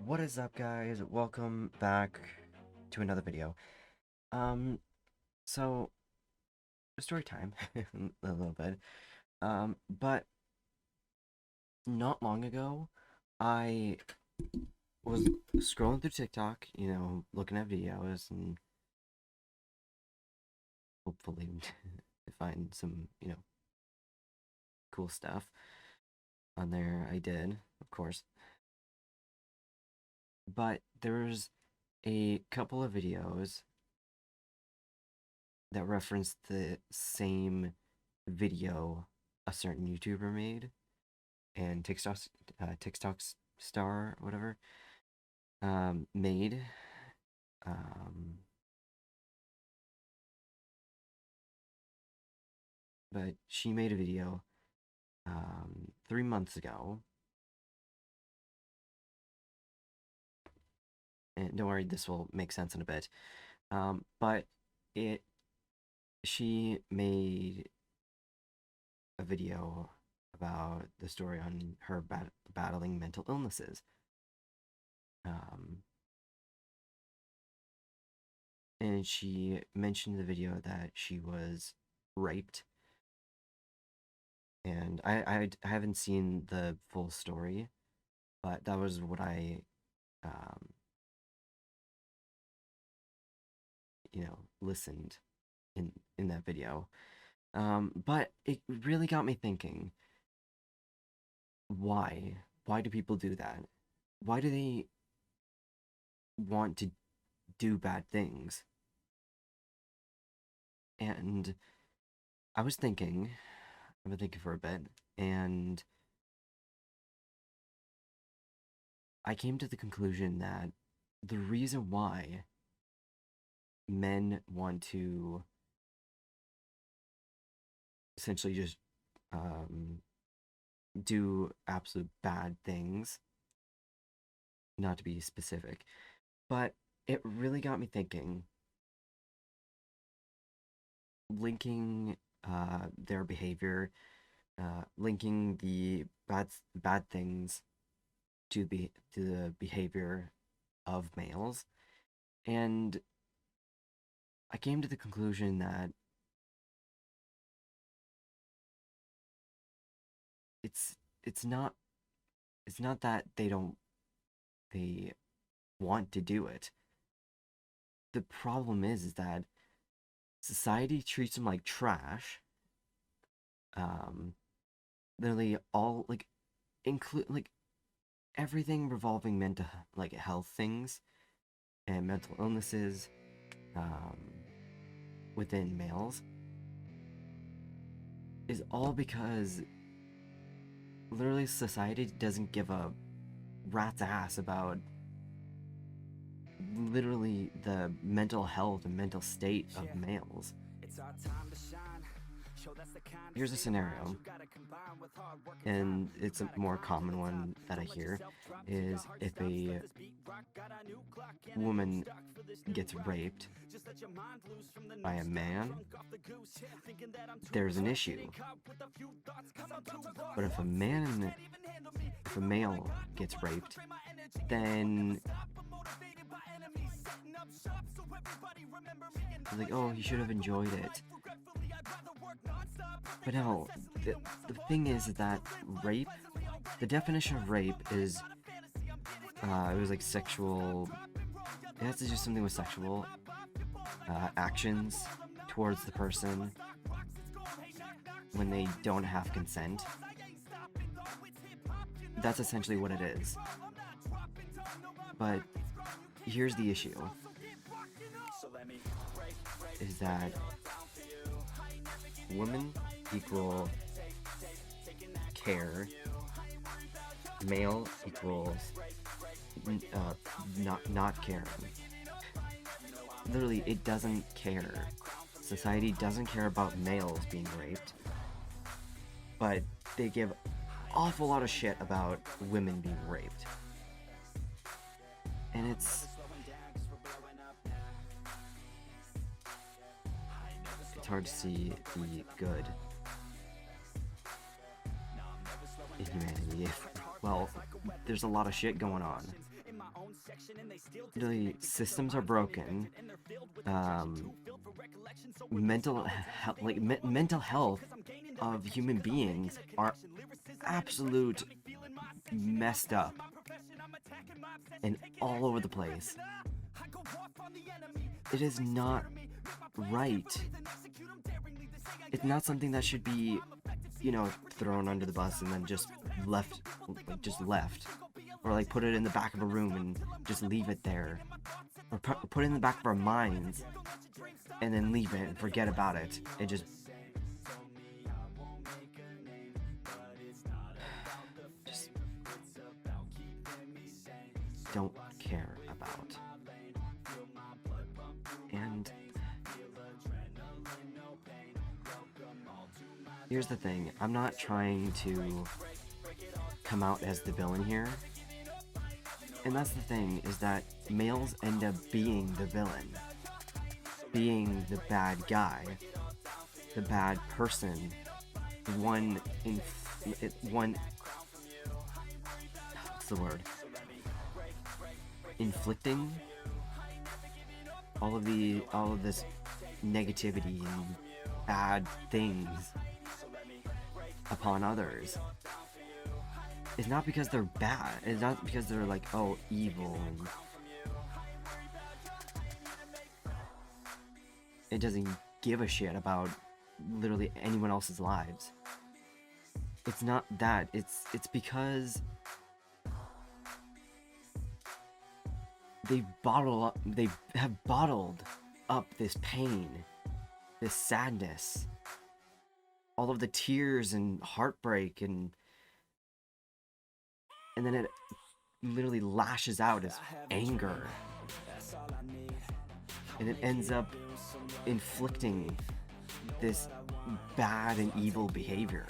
What is up, guys? Welcome back to another video. Um, so story time a little bit. But not long ago, I was scrolling through TikTok, looking at videos and hopefully to find some, cool stuff on there. I did, of course. But there's a couple of videos that reference the same video a certain YouTuber made and TikTok star or whatever made. Um, but she made a video 3 months ago, and don't worry, this will make sense in a bit. But it she made a video about the story on her battling mental illnesses. And she mentioned in the video that she was raped. And I haven't seen the full story, but that was what I, um, listened in that video. But it really got me thinking, why? Why do people do that? Why do they want to do bad things? And I was thinking, I've been thinking for a bit, and I came to the conclusion that the reason why men want to essentially just do absolute bad things, not to be specific, but it really got me thinking, linking their behavior, linking the bad things to the behavior of males, and I came to the conclusion that it's not that they want to do it. The problem is that society treats them like trash. Literally all include everything revolving mental health things and mental illnesses within males is all because literally society doesn't give a rat's ass about literally the mental health and mental state of males. Here's a scenario, and it's a more common one that I hear, is if a woman gets raped by a man, there's an issue. But if a male gets raped, then like, oh, he should have enjoyed it. But no, the thing is that rape, the definition of rape is, it was like sexual, it has to do something with sexual actions towards the person when they don't have consent. That's essentially what it is. But here's the issue, is that women equal care, male equals not caring. Literally, it doesn't care. Society doesn't care about males being raped, but they give awful lot of shit about women being raped. And it's hard to see the good in humanity if, well, there's a lot of shit going on. the systems are broken. Mental health of human beings are absolute messed up and all over the place. It is not right. It's not something that should be, thrown under the bus and then just left, or like put it in the back of a room and just leave it there, or put it in the back of our minds and then leave it and forget about it. It just don't care about. And here's the thing, I'm not trying to come out as the villain here. And that's the thing, is that males end up being the villain. Being the bad guy. The bad person. What's the word? Inflicting all of this negativity and bad things upon others. It's not because they're bad. It's not because they're like, oh, evil and it doesn't give a shit about literally anyone else's lives. It's not that. It's because they have bottled up this pain, this sadness, all of the tears and heartbreak, and then it literally lashes out as anger, and it ends up inflicting this bad and evil behavior.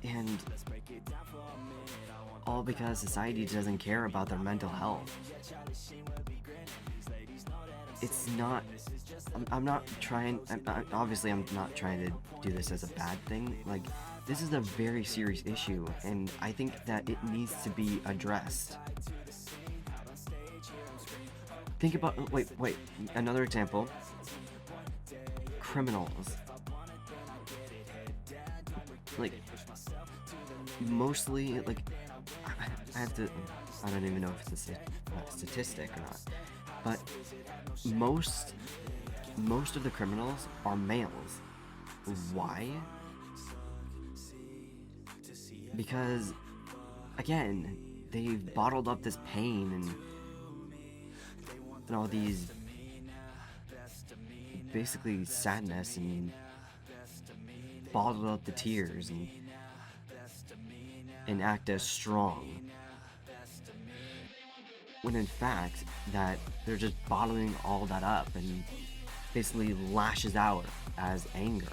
And all because society doesn't care about their mental health. It's not, I'm not trying, obviously I'm not trying to do this as a bad thing. Like, this is a very serious issue, and I think that it needs to be addressed. Think about, wait, another example. Criminals. Like, mostly, like, I don't even know if it's a statistic or not, but most of the criminals are males. Why? Because, again, they've bottled up this pain and all these basically sadness, and bottled up the tears and act as strong, when in fact that they're just bottling all that up and basically lashes out as anger.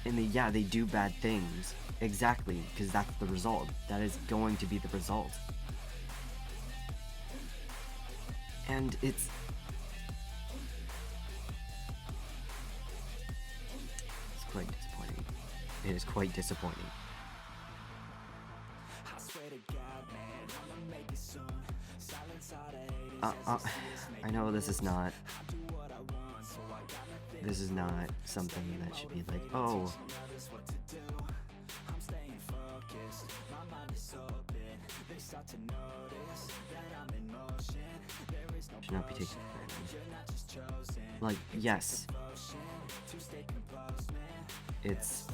And they do bad things, exactly, because that's the result. That is going to be the result. And it's quite disappointing. It is quite disappointing. I know this is not something that should be like, oh, should not be taken for granted. Like, yes, it's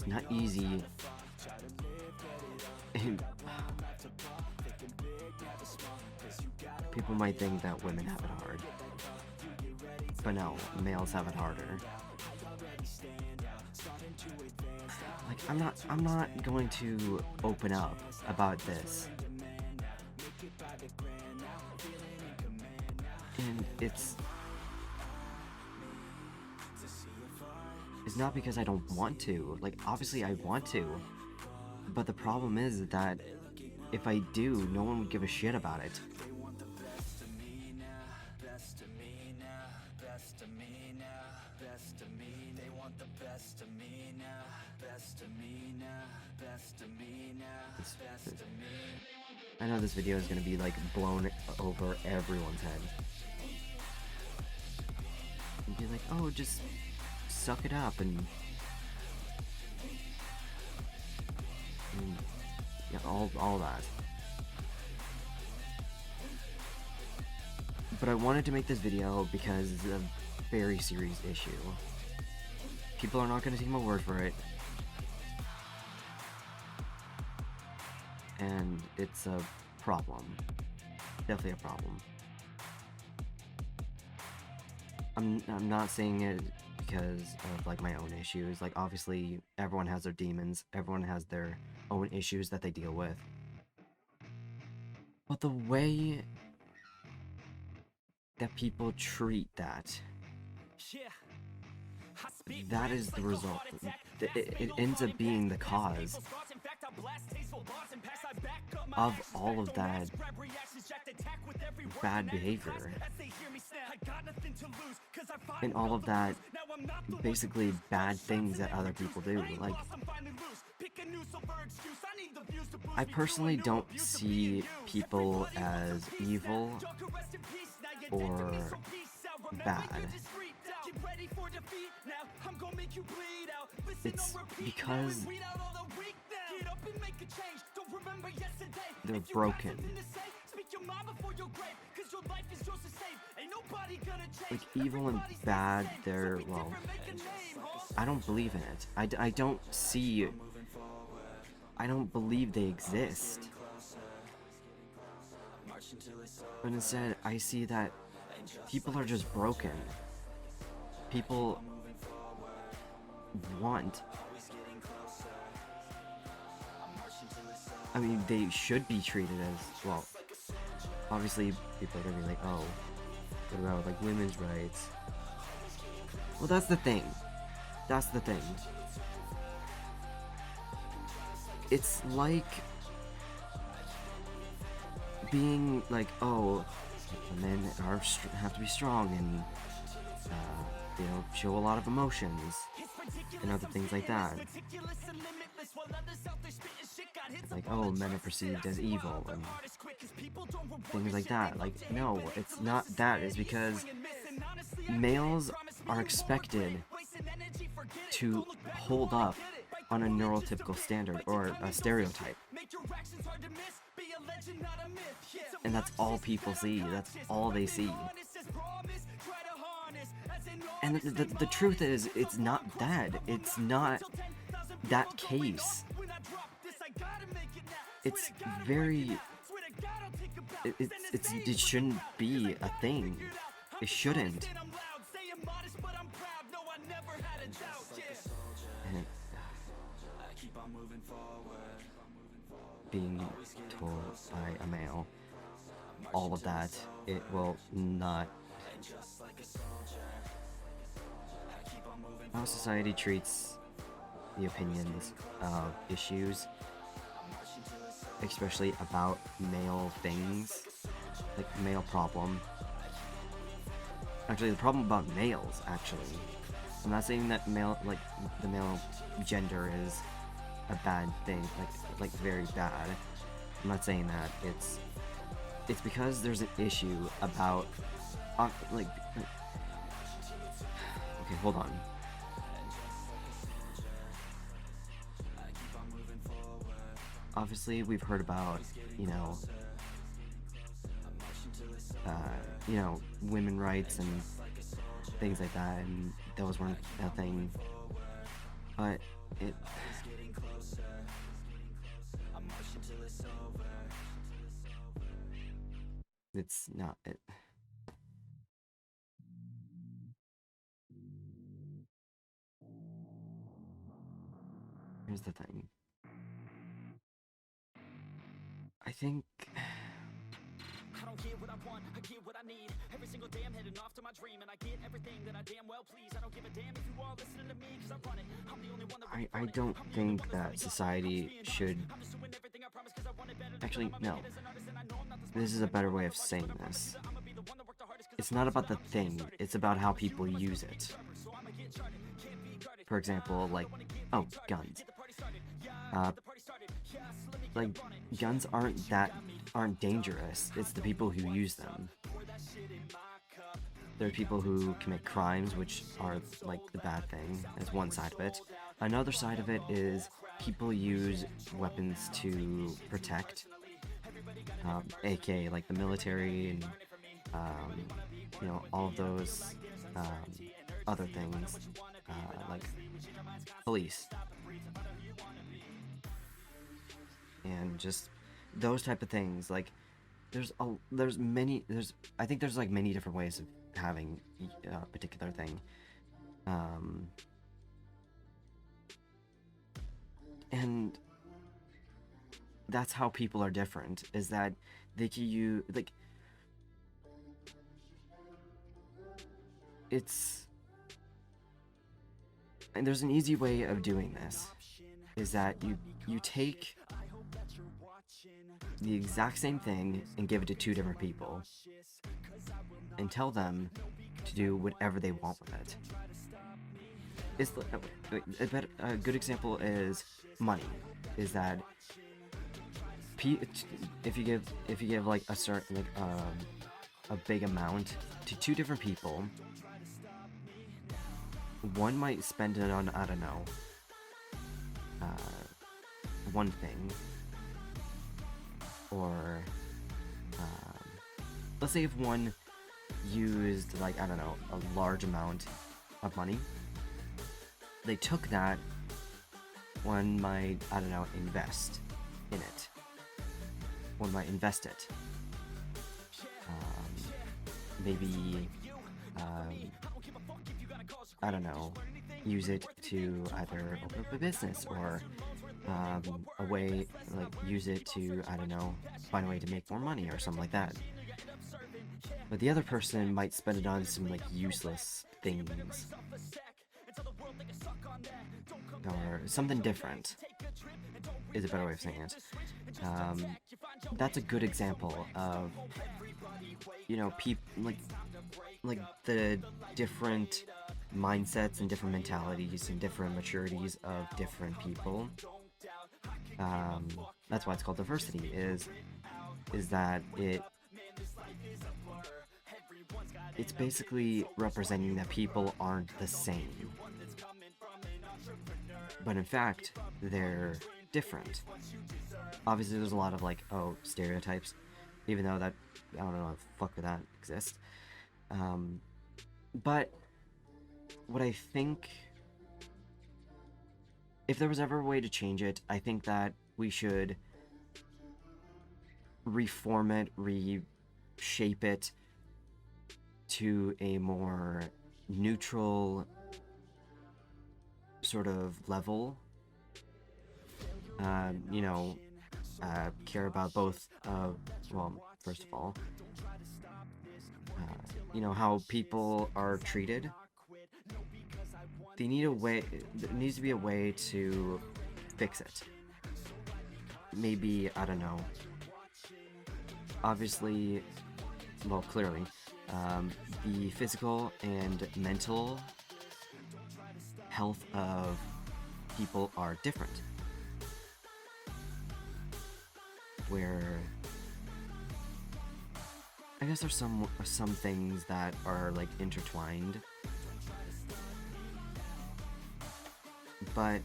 not easy. People might think that women have it hard, but no, males have it harder. Like, I'm not going to open up about this. And it's not because I don't want to. Like, obviously I want to, but the problem is that if I do, no one would give a shit about it. I know this video is gonna be like blown over everyone's head. And be like, oh, just suck it up and yeah, all that. But I wanted to make this video because it's a very serious issue. People are not going to take my word for it. And it's a problem. Definitely a problem. I'm not saying it because of like my own issues. Like obviously everyone has their demons. Everyone has their own issues that they deal with. But the way that people treat that, that is the result. It ends up being the cause of all of that bad behavior and all of that basically bad things that other people do. Like, I personally don't see people as evil or bad. It's because they're broken. Like, evil and bad, they're, well, I don't believe in it. I don't see, I don't believe they exist. But instead, I see that people are just broken. People want, I mean, they should be treated as, well, obviously people are gonna be like, oh, what about like women's rights? Well, that's the thing. That's the thing. It's like being like, oh, men have to be strong and you know, show a lot of emotions and other things like that. It's like, oh, men are perceived as evil and things like that. Like, no, it's not that. It's because males are expected to hold up on a neurotypical standard or a stereotype. And that's all people see. That's all they see. And the truth is, it's not that. It's not that case. It's very... It shouldn't be a thing. It shouldn't. And being told by a male, all of that, it will not... How society treats the opinions of issues, especially about male things, like male problem. Actually, the problem about males, actually. I'm not saying that male, like, the male gender is a bad thing, like very bad. I'm not saying that. It's because there's an issue about, like, okay, hold on. Obviously, we've heard about, you know, women rights and things like that, and those weren't a thing. But it's not it. Here's the thing. I think I don't get what I want, I get what I need. Every single day I'm heading off to my dream, and I get everything that I damn well please. I don't give a damn if you all listening to me, cause I run it. I'm the only one that I don't think that society should... Actually, no. This is a better way of saying this. It's not about the thing, it's about how people use it. For example, like, oh, guns. Uh, like guns aren't dangerous. It's the people who use them. There are people who commit crimes, which are like the bad thing. That's one side of it. Another side of it is people use weapons to protect, aka like the military and all of those other things, like police and just those type of things. Like I think there's like many different ways of having a particular thing, and that's how people are different, is that they can use like it's and there's an easy way of doing this, is that you take the exact same thing and give it to two different people and tell them to do whatever they want with it. It's a good example is money. Is that if you give like a certain a big amount to two different people, one might spend it on, I don't know, one thing, or let's say if one used like, I don't know, a large amount of money, they took that, one might, I don't know, invest in it. One might invest it. Maybe, I don't know, use it to either open up a business, or a way, like, use it to, I don't know, find a way to make more money or something like that. But the other person might spend it on some, like, useless things. Or something different, is a better way of saying it. That's a good example of, like the different mindsets and different mentalities and different maturities of different people. That's why it's called diversity, is that it's basically representing that people aren't the same, but in fact they're different. Obviously there's a lot of like, stereotypes, even though that, I don't know if fuck would that exist. But what I think, if there was ever a way to change it, I think that we should reform it, reshape it to a more neutral sort of level. Care about both, first of all, how people are treated. There needs to be a way to fix it. Maybe, I don't know, obviously, well, clearly, the physical and mental health of people are different. Where I guess there's some things that are like intertwined, but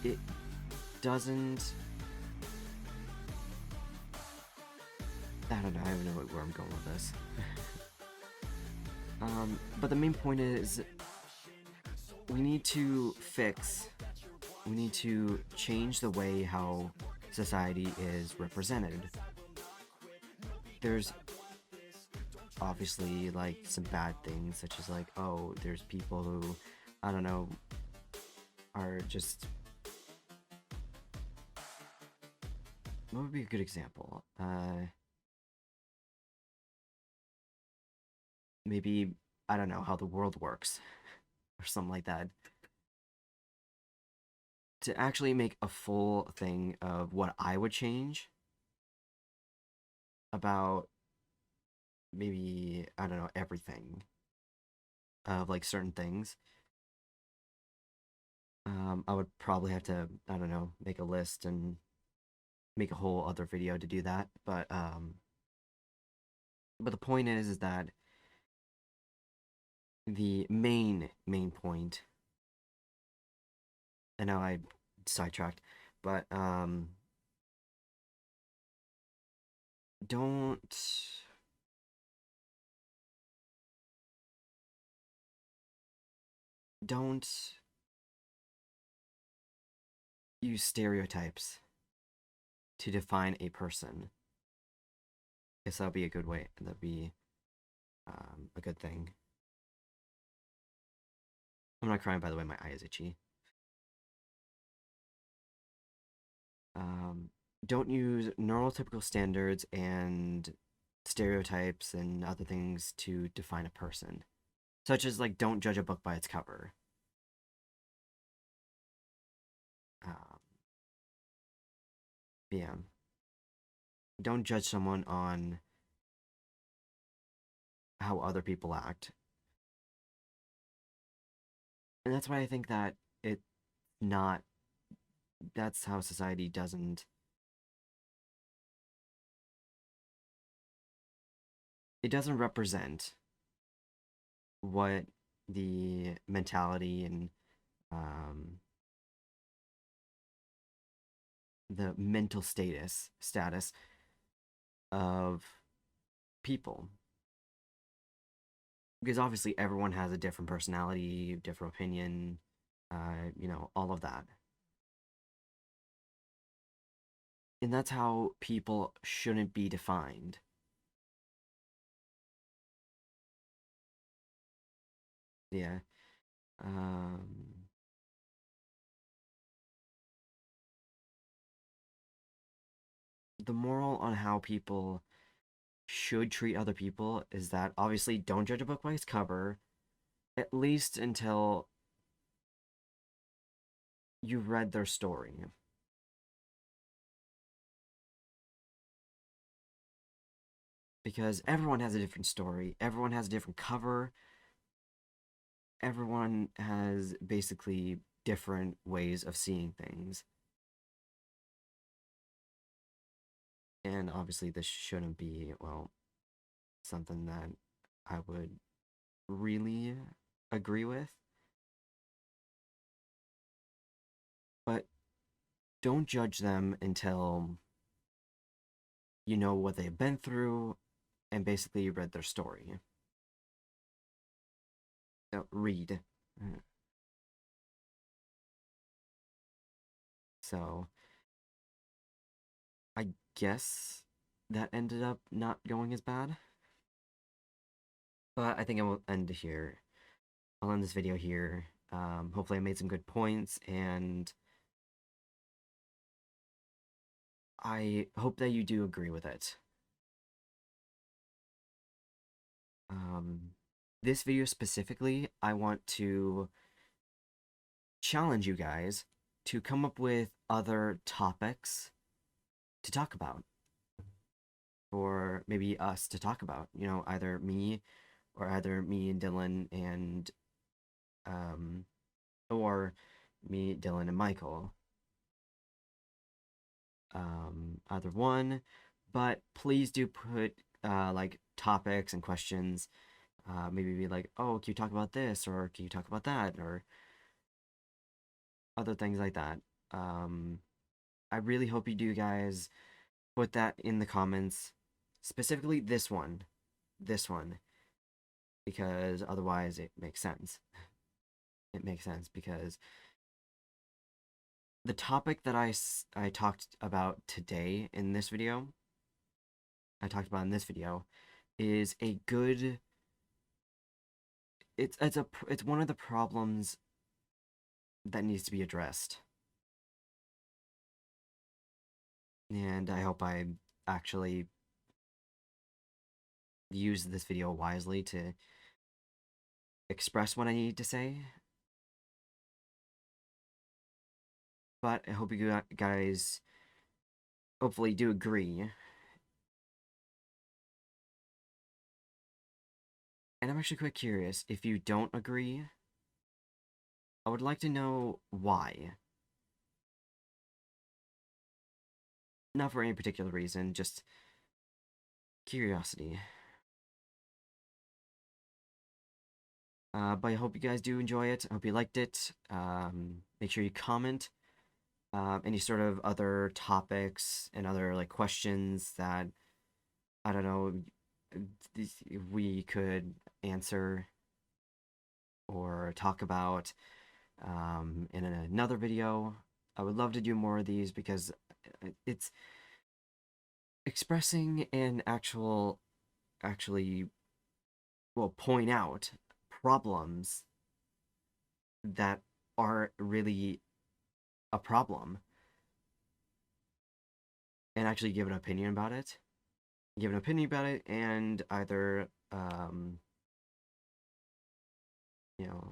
it doesn't. I don't know. I don't know where I'm going with this. But the main point is, we need to change the way how society is represented. There's obviously like some bad things, such as like, there's people who, I don't know, are just, what would be a good example? Maybe, I don't know, how the world works or something like that. To actually make a full thing of what I would change about, maybe, I don't know, everything of like certain things, I would probably have to, I don't know, make a list and make a whole other video to do that. But the point is that the main point. I know I sidetracked, but don't don't use stereotypes to define a person. Guess that'll be a good way. That'd be a good thing. I'm not crying, by the way. My eye is itchy. Um, don't use neurotypical standards and stereotypes and other things to define a person, such as like don't judge a book by its cover. Um, yeah, don't judge someone on how other people act, and that's why I think that it not that's how society doesn't it doesn't represent what the mentality and um, the mental status of people, because obviously everyone has a different personality, different opinion, all of that, and that's how people shouldn't be defined. Yeah. Um, the moral on how people should treat other people is that obviously don't judge a book by its cover, at least until you read their story. Because everyone has a different story, everyone has a different cover, everyone has basically different ways of seeing things. And obviously, this shouldn't be, well, something that I would really agree with. But don't judge them until you know what they've been through and basically you read their story. So, read. So, I guess that ended up not going as bad. But I think I will end here. I'll end this video here. Hopefully I made some good points, and I hope that you do agree with it. This video specifically, I want to challenge you guys to come up with other topics to talk about, or maybe us to talk about, either me and Dylan and or me, Dylan, and Michael. Either one, but please do put like topics and questions. Maybe be like, oh, can you talk about this, or can you talk about that, or other things like that. I really hope you do, guys. Put that in the comments, specifically this one, because otherwise it makes sense. It makes sense because the topic that I talked about today in this video, is a good. It's one of the problems that needs to be addressed, and I hope I actually use this video wisely to express what I need to say. But I hope you guys hopefully do agree. And I'm actually quite curious, if you don't agree, I would like to know why. Not for any particular reason, just curiosity. But I hope you guys do enjoy it. I hope you liked it. Make sure you comment any sort of other topics and other like questions that I don't know we could answer or talk about in another video. I would love to do more of these because it's expressing and actually well point out problems that are really a problem and actually give an opinion about it. Give an opinion about it and either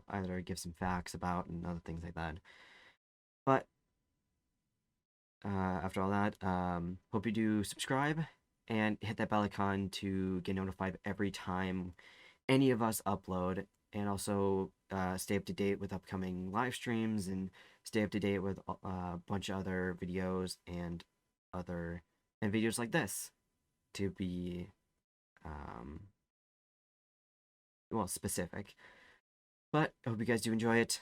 either give some facts about and other things like that. But after all that, hope you do subscribe and hit that bell icon to get notified every time any of us upload, and also stay up to date with upcoming live streams and stay up to date with a bunch of other videos and videos like this to be well specific. But I hope you guys do enjoy it.